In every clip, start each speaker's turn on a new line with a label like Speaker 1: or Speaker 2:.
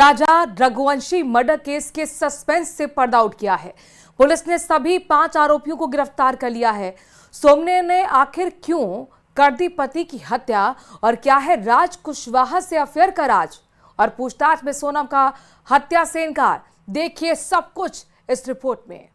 Speaker 1: राजा Raghuvanshi murder case के suspense से पर्दा उठ गया है। पुलिस ने सभी 5 आरोपियों को गिरफ्तार कर लिया है। सोमने ने आखिर क्यों कर दी पति की हत्या और क्या है राज कुशवाहा से अफेयर का राज, और पूछताछ में सोनम का हत्या से इनकार। देखिए सब कुछ इस रिपोर्ट में।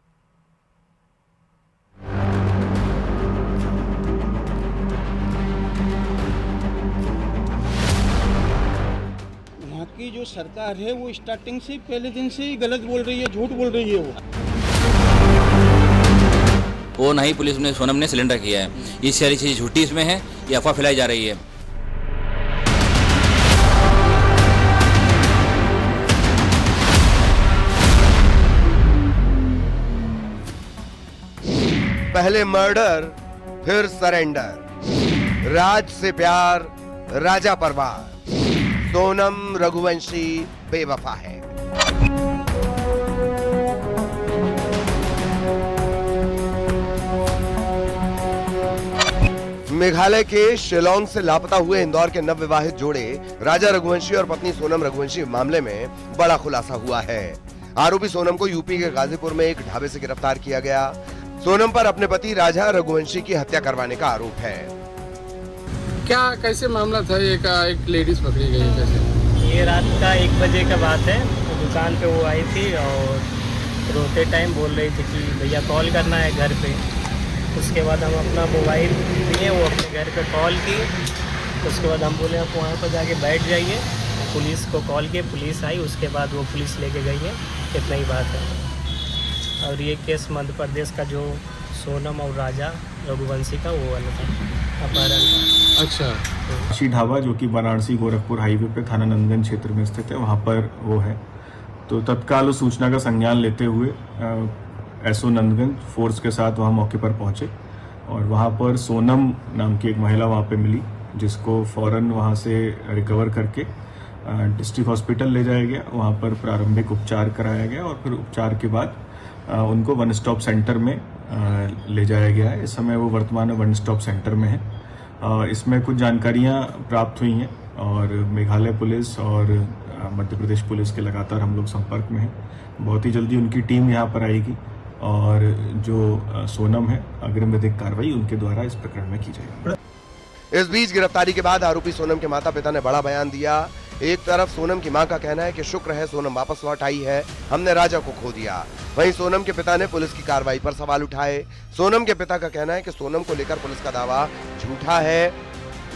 Speaker 2: यहाँ की जो सरकार है वो स्टार्टिंग से पहले दिन से ही गलत बोल रही है, झूठ बोल रही है।
Speaker 3: वो नहीं, पुलिस ने सोनम ने सिलेंडर किया है। ये सारी चीज़ झूठी इसमें है, ये अफवाह फैलाई जा रही है।
Speaker 4: पहले मर्डर फिर सरेंडर, राज से प्यार राजा पर वार, सोनम रघुवंशी बेवफा है। मेघालय के शिलोंग से लापता हुए इंदौर के नवविवाहित जोड़े राजा रघुवंशी और पत्नी सोनम रघुवंशी मामले में बड़ा खुलासा हुआ है। आरोपी सोनम को यूपी के गाजीपुर में एक ढाबे से गिरफ्तार किया गया। सोनम पर अपने पति राजा रघुवंशी की हत्या करवाने का आरोप है।
Speaker 5: क्या कैसे मामला था? एक लेडीज पकड़ी गई कैसे?
Speaker 6: ये रात का 1 बजे का बात है। तो दुकान पे वो आई थी और रोते टाइम बोल रही थी कि भैया कॉल करना है घर पे। उसके बाद हम अपना मोबाइल दिए, वो अपने घर पे कॉल की। उसके बाद हम बोले आप वहाँ पर जाके बैठ जाइए। पुलिस को कॉल किए, पुलिस आई। उसके बाद वो पुलिस लेके गई है। इतना ही बात है। और ये केस मध्य प्रदेश का जो सोनम और राजा रघुवंशी का वो वाला था, अपहरण का।
Speaker 5: अच्छा।
Speaker 7: शी ढाबा जो कि वाराणसी गोरखपुर हाईवे पे थाना नंदगंज क्षेत्र में स्थित है, वहाँ पर वो है। तो तत्काल उस सूचना का संज्ञान लेते हुए एसओ नंदगंज फोर्स के साथ वहाँ मौके पर पहुँचे और वहाँ पर सोनम नाम की एक महिला वहाँ पे मिली, जिसको फौरन वहाँ से रिकवर करके डिस्ट्रिक्ट हॉस्पिटल ले जाया गया। वहाँ पर प्रारंभिक उपचार कराया गया और फिर उपचार के बाद उनको वन स्टॉप सेंटर में ले जाया गया है। इस समय वो वर्तमान में वन स्टॉप सेंटर में है। इसमें कुछ जानकारियाँ प्राप्त हुई हैं और मेघालय पुलिस और मध्य प्रदेश पुलिस के लगातार हम लोग संपर्क में हैं। बहुत ही जल्दी उनकी टीम यहाँ पर आएगी और जो सोनम है अग्रिम विधिक कार्रवाई उनके द्वारा इस प्रकरण में की जाएगी।
Speaker 4: इस बीच गिरफ्तारी के बाद आरोपी सोनम के माता पिता ने बड़ा बयान दिया। एक तरफ सोनम की मां का कहना है कि शुक्र है सोनम वापस लौट आई है, हमने राजा को खो दिया। वहीं सोनम के पिता ने पुलिस की कार्रवाई पर सवाल उठाए। सोनम के पिता का कहना है कि सोनम को लेकर पुलिस का दावा झूठा है,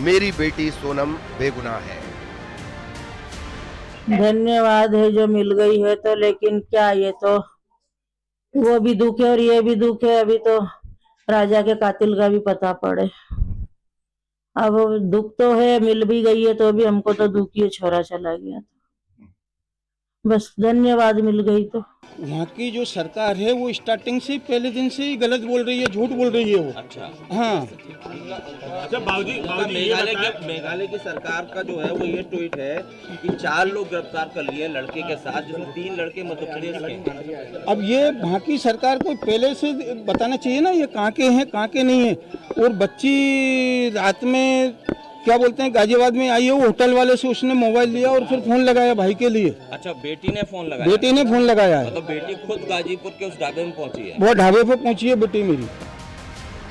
Speaker 4: मेरी बेटी सोनम बेगुनाह है।
Speaker 8: धन्यवाद है जो मिल गई है, तो लेकिन क्या ये तो वो भी दुख है और ये भी दुख है। अभी तो राजा के कातिल का भी पता पड़े। अब दुख तो है, मिल भी गई है तो भी हमको तो दुख ही, छोरा चला गया। बस धन्यवाद, मिल गई तो।
Speaker 2: यहाँ की जो सरकार है वो स्टार्टिंग से पहले दिन से ही गलत बोल रही है, झूठ बोल रही है वो।
Speaker 3: अच्छा
Speaker 2: हाँ।
Speaker 9: अच्छा मेघालय की सरकार का जो है वो ये ट्वीट है कि 4 लोग गिरफ्तार कर लिए लड़के के साथ, जिसमें 3 लड़के मध्य प्रदेश के।
Speaker 2: अब ये वहाँ की सरकार को पहले से बताना चाहिए ना, ये कहाँ के हैं कहाँ के नहीं है। और बच्ची रात में क्या बोलते हैं गाजियाबाद में आई है, वो होटल वाले से उसने मोबाइल लिया और फिर फोन लगाया भाई के लिए।
Speaker 9: अच्छा, बेटी ने फोन लगाया?
Speaker 2: बेटी ने फोन लगाया है।
Speaker 9: तो बेटी खुद गाजीपुर के उस ढाबे में पहुंची है?
Speaker 2: वो ढाबे पे पहुंची है बेटी मेरी।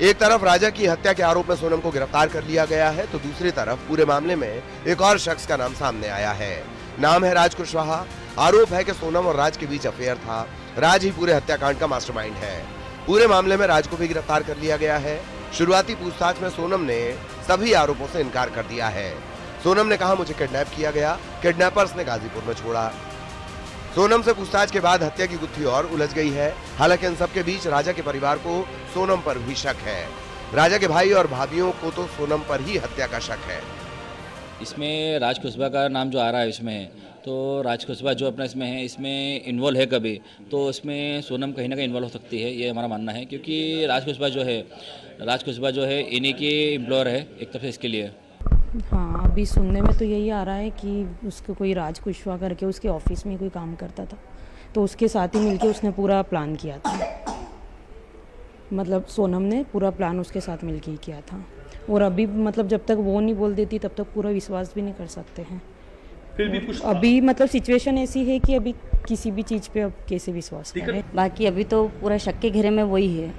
Speaker 4: एक तरफ राजा की हत्या के आरोप में सोनम को गिरफ्तार कर लिया गया है, तो दूसरी तरफ पूरे मामले में एक और शख्स का नाम सामने आया है। नाम है राज कुशवाहा। आरोप है कि सोनम और राज के बीच अफेयर था। राज ही पूरे हत्याकांड का मास्टरमाइंड है। पूरे मामले में राज को भी गिरफ्तार कर लिया गया है। शुरुआती पूछताछ में सोनम ने सभी आरोपों से इनकार कर दिया है। सोनम ने कहा मुझे किडनैप किया गया, किडनैपर्स ने गाजीपुर में छोड़ा। सोनम से पूछताछ के बाद हत्या की गुत्थी और उलझ गई है। हालांकि इन सबके बीच राजा के परिवार को सोनम पर भी शक है। राजा के भाई और भाभियों को तो सोनम पर ही हत्या का शक है।
Speaker 3: इसमें राज कुशवाहा का नाम जो आ रहा है इसमें, तो राज कुशवाहा जो अपना इसमें है, इसमें इन्वॉल्व है कभी, तो इसमें सोनम कहीं ना कहीं इन्वॉल्व हो सकती है, ये हमारा मानना है। क्योंकि राज कुशवाहा जो है इन्हीं के एम्प्लॉयर है एक तरफ से इसके लिए।
Speaker 10: हाँ, अभी सुनने में तो यही आ रहा है कि उसको कोई राज कुशवाहा करके उसके ऑफिस में कोई काम करता था, तो उसके साथ ही मिलके उसने पूरा प्लान किया था। मतलब सोनम ने पूरा प्लान उसके साथ मिलके ही किया था। और अभी मतलब जब तक वो नहीं बोल देती तब तक पूरा विश्वास भी नहीं कर सकते हैं।
Speaker 11: फिर भी कुछ
Speaker 10: अभी मतलब सिचुएशन ऐसी है कि अभी किसी भी चीज़ पे अब कैसे विश्वास करें।
Speaker 8: बाकी अभी तो पूरा शक के घेरे में वही है,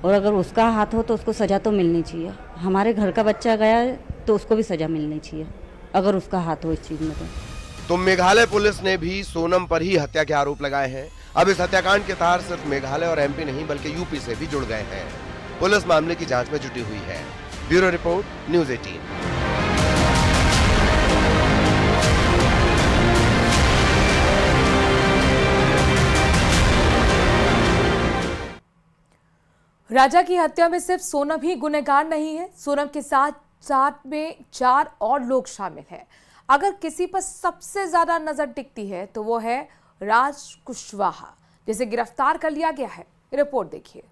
Speaker 8: और अगर उसका हाथ हो तो उसको सजा तो मिलनी चाहिए। हमारे घर का बच्चा गया है तो उसको भी सजा मिलनी चाहिए अगर उसका हाथ हो इस चीज़ में।
Speaker 4: तो मेघालय पुलिस ने भी सोनम पर ही हत्या के आरोप लगाए हैं। अब इस हत्याकांड के तार सिर्फ मेघालय और एमपी नहीं बल्कि यूपी से भी जुड़ गए हैं। पुलिस मामले की जांच में जुटी हुई है। Bureau report, news 18।
Speaker 1: राजा की हत्या में सिर्फ सोनम ही गुनहगार नहीं है, सोनम के साथ में 4 और लोग शामिल हैं। अगर किसी पर सबसे ज्यादा नजर टिकती है तो वो है राज कुशवाहा, जिसे गिरफ्तार कर लिया गया है। रिपोर्ट देखिए।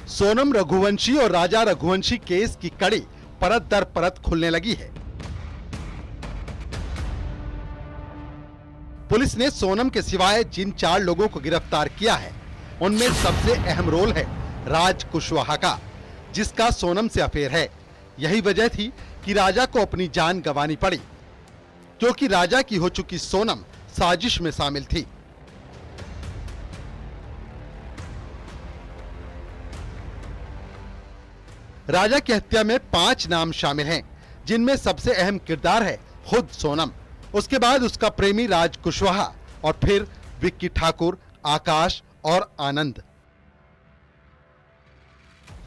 Speaker 12: सोनम रघुवंशी और राजा रघुवंशी केस की कड़ी परत दर परत खुलने लगी है। पुलिस ने सोनम के सिवाय जिन 4 लोगों को गिरफ्तार किया है उनमें सबसे अहम रोल है राज कुशवाहा का, जिसका सोनम से अफेयर है। यही वजह थी कि राजा को अपनी जान गंवानी पड़ी, क्योंकि राजा की हो चुकी सोनम साजिश में शामिल थी। राजा की हत्या में 5 नाम शामिल हैं, जिनमें सबसे अहम किरदार है खुद सोनम, उसके बाद उसका प्रेमी राज कुशवाहा और फिर विक्की ठाकुर, आकाश और आनंद।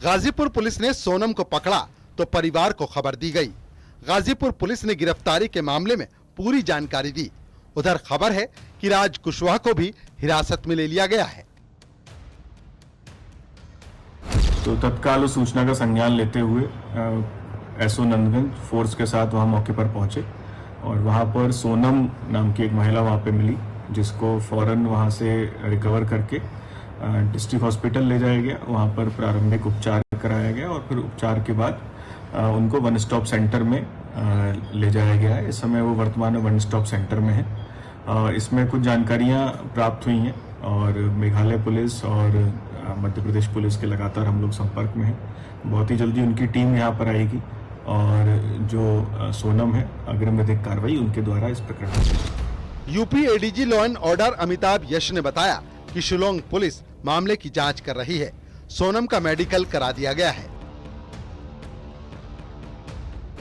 Speaker 12: गाजीपुर पुलिस ने सोनम को पकड़ा तो परिवार को खबर दी गई। गाजीपुर पुलिस ने गिरफ्तारी के मामले में पूरी जानकारी दी। उधर खबर है कि राज कुशवाहा को भी हिरासत में ले लिया गया है।
Speaker 7: तो तत्काल उस सूचना का संज्ञान लेते हुए एसओ नंदगंज फोर्स के साथ वहां मौके पर पहुंचे और वहां पर सोनम नाम की एक महिला वहां पे मिली, जिसको फौरन वहां से रिकवर करके डिस्ट्रिक्ट हॉस्पिटल ले जाया गया। वहां पर प्रारंभिक उपचार कराया गया और फिर उपचार के बाद उनको वन स्टॉप सेंटर में ले जाया गया है। इस समय वो वर्तमान में वन स्टॉप सेंटर में है। इसमें कुछ जानकारियां प्राप्त हुई हैं और मेघालय पुलिस और मध्य प्रदेश पुलिस के लगातार हम लोग संपर्क में हैं। बहुत ही जल्दी उनकी टीम यहाँ पर आएगी और जो सोनम है अग्रिम विधिक कार्रवाई उनके द्वारा इस प्रकरण में।
Speaker 12: UP ADG law and order Amitabh Yash ने बताया कि शिलोंग पुलिस मामले की जांच कर रही है। सोनम का मेडिकल करा दिया गया है।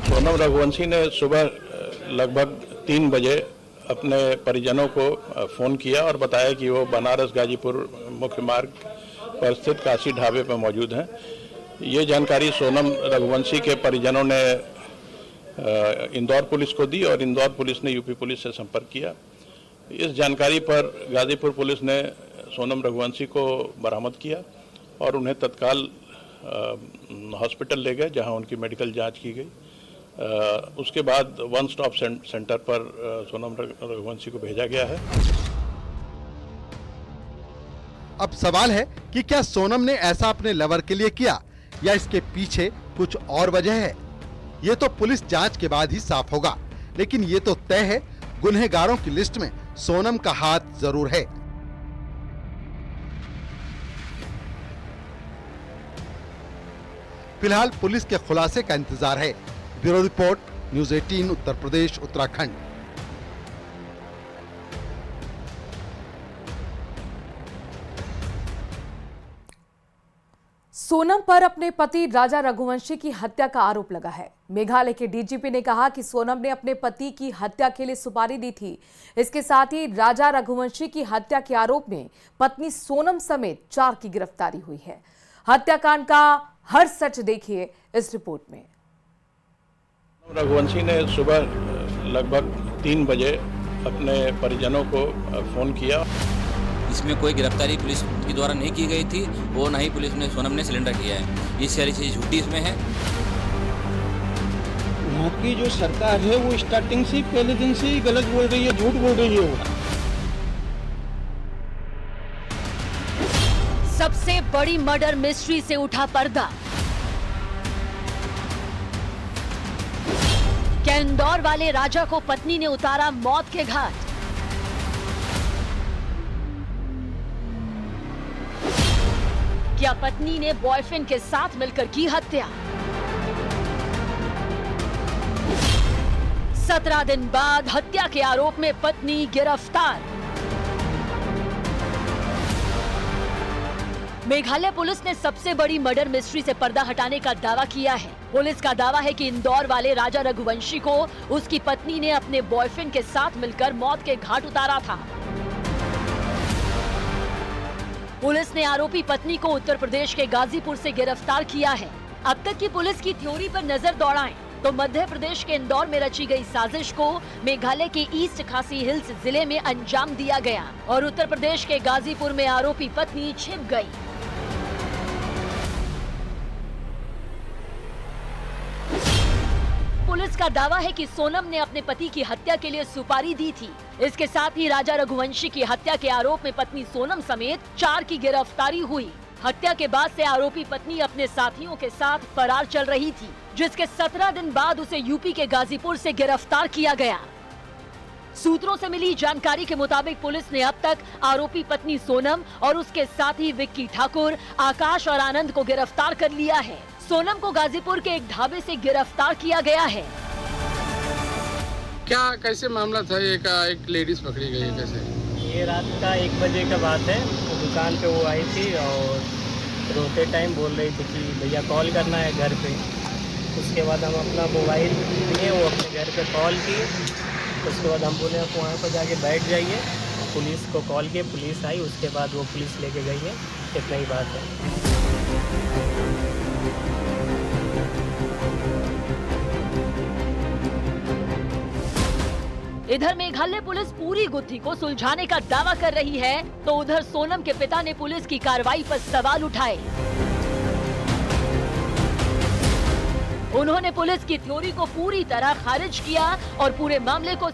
Speaker 13: सोनम रघुवंशी ने सुबह लगभग 3 बजे अपने परिजनों को फोन किया और बताया कि वो बनारस गाजीपुर मुख्य मार्ग पर स्थित काशी ढाबे पर मौजूद हैं। ये जानकारी सोनम रघुवंशी के परिजनों ने इंदौर पुलिस को दी और इंदौर पुलिस ने यूपी पुलिस से संपर्क किया। इस जानकारी पर गाजीपुर पुलिस ने सोनम रघुवंशी को बरामद किया और उन्हें तत्काल हॉस्पिटल ले गए, जहां उनकी मेडिकल जांच की गई। उसके बाद वन स्टॉप सेंटर पर सोनम रघुवंशी को भेजा गया है।
Speaker 12: अब सवाल है कि क्या सोनम ने ऐसा अपने लवर के लिए किया या इसके पीछे कुछ और वजह है। ये तो पुलिस जांच के बाद ही साफ होगा, लेकिन ये तो तय है गुनहगारों की लिस्ट में सोनम का हाथ जरूर है। फिलहाल पुलिस के खुलासे का इंतजार है। Bureau report, news 18 Uttar Pradesh Uttarakhand.
Speaker 1: Sonam पर अपने पति राजा रघुवंशी की हत्या का आरोप लगा है। मेघालय के डीजीपी ने कहा कि सोनम ने अपने पति की हत्या के लिए सुपारी दी थी। इसके साथ ही राजा रघुवंशी की हत्या के आरोप में पत्नी सोनम समेत 4 की गिरफ्तारी हुई है। हत्याकांड का हर सच देखिए इस रिपोर्ट में।
Speaker 13: रघुवंशी ने सुबह लगभग 3 बजे अपने परिजनों को फोन किया।
Speaker 3: इसमें कोई गिरफ्तारी पुलिस के द्वारा नहीं की गई थी, वो ना ही पुलिस ने सोनम ने सिलेंडर किया है। ये सारी चीज़ झूठी इसमें है।
Speaker 2: यहाँ की जो सरकार है वो स्टार्टिंग से पहले दिन से ही गलत बोल रही है, झूठ बोल रही है। वो
Speaker 14: सबसे बड़ी मर्डर मिस्ट्री से उठा पर्दा। क्या इंदौर वाले राजा को पत्नी ने उतारा मौत के घाट। क्या पत्नी ने बॉयफ्रेंड के साथ मिलकर की हत्या? 17 दिन बाद हत्या के आरोप में पत्नी गिरफ्तार। मेघालय पुलिस ने सबसे बड़ी मर्डर मिस्ट्री से पर्दा हटाने का दावा किया है। पुलिस का दावा है कि इंदौर वाले राजा रघुवंशी को उसकी पत्नी ने अपने बॉयफ्रेंड के साथ मिलकर मौत के घाट उतारा था। पुलिस ने आरोपी पत्नी को उत्तर प्रदेश के गाजीपुर से गिरफ्तार किया है। अब तक की पुलिस की थ्योरी पर नजर दौड़ाएं तो मध्य प्रदेश के इंदौर में रची गई साजिश को मेघालय के ईस्ट खासी हिल्स जिले में अंजाम दिया गया और उत्तर प्रदेश के गाजीपुर में आरोपी पत्नी छिप गई। पुलिस का दावा है कि सोनम ने अपने पति की हत्या के लिए सुपारी दी थी। इसके साथ ही राजा रघुवंशी की हत्या के आरोप में पत्नी सोनम समेत 4 की गिरफ्तारी हुई। हत्या के बाद से आरोपी पत्नी अपने साथियों के साथ फरार चल रही थी, जिसके 17 दिन बाद उसे यूपी के गाजीपुर से गिरफ्तार किया गया। सूत्रों से मिली जानकारी के मुताबिक पुलिस ने अब तक आरोपी पत्नी सोनम और उसके साथी विक्की ठाकुर, आकाश और आनंद को गिरफ्तार कर लिया है। सोनम को गाजीपुर के एक ढाबे से गिरफ्तार किया गया है।
Speaker 5: क्या कैसे मामला था? एक लेडीज पकड़ी गई है, कैसे?
Speaker 6: ये रात का 1 बजे का बात है। तो दुकान पे वो आई थी और रोते टाइम बोल रही थी कि भैया कॉल करना है घर पे। उसके बाद हम अपना मोबाइल लिए, वो अपने घर पे कॉल की। उसके बाद हम बोले आप वहाँ पर जाके बैठ जाइए। पुलिस को कॉल किए, पुलिस आई। उसके बाद वो पुलिस लेके गई है। इतना ही बात है।
Speaker 14: इधर मेघालय पुलिस पूरी गुत्थी को सुलझाने का दावा कर रही है तो उधर सोनम के पिता ने पुलिस की कार्रवाई पर सवाल उठाए। उन्होंने पुलिस की थ्योरी को पूरी तरह खारिज किया और पूरे मामले को